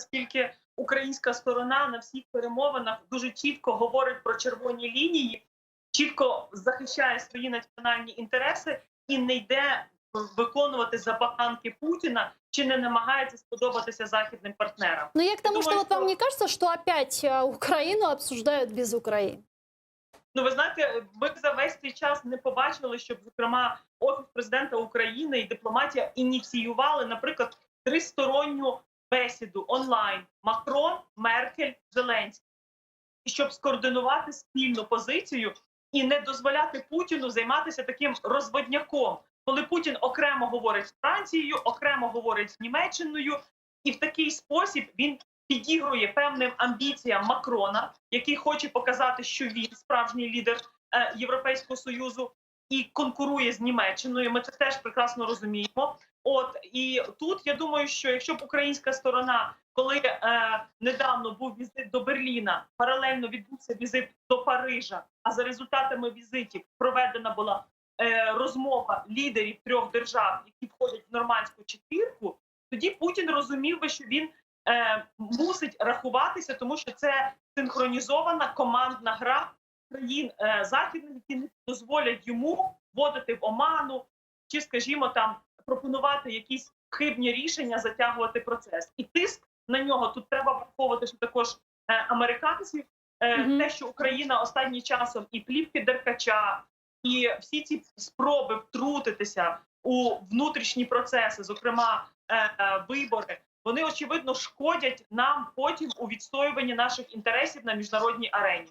наскільки українська сторона на всіх перемовинах дуже чітко говорить про червоні лінії, чітко захищає свої національні інтереси і не йде виконувати забаганки Путіна чи не намагається сподобатися західним партнерам. Но я к тому, думаю, что вот вам не кажется, что опять Украину обсуждают без Украины? Ну, ви знаєте, ми за весь цей час не побачили, щоб, зокрема, Офіс президента України і дипломатія ініціювали, наприклад, тристоронню бесіду онлайн Макрон, Меркель, Зеленський, щоб скоординувати спільну позицію і не дозволяти Путіну займатися таким розводняком, коли Путін окремо говорить з Францією, окремо говорить з Німеччиною, і в такий спосіб він підігрує певним амбіціям Макрона, який хоче показати, що він справжній лідер Європейського Союзу і конкурує з Німеччиною. Ми це теж прекрасно розуміємо. От і тут я думаю, що якщо б українська сторона, коли недавно був візит до Берліна, паралельно відбувся візит до Парижа, а за результатами візитів проведена була розмова лідерів трьох держав, які входять в нормандську четвірку, тоді Путін розумів би, що він мусить рахуватися, тому що це синхронізована командна гра країн західних, які не дозволять йому вводити в оману чи, скажімо, там пропонувати якісь хибні рішення, затягувати процес. І тиск на нього тут треба враховувати, що також американців, те, що Україна останнім часом і плівки Деркача, і всі ці спроби втрутитися у внутрішні процеси, зокрема вибори, вони, очевидно, шкодять нам потім у відстоюванні наших інтересів на міжнародній арені.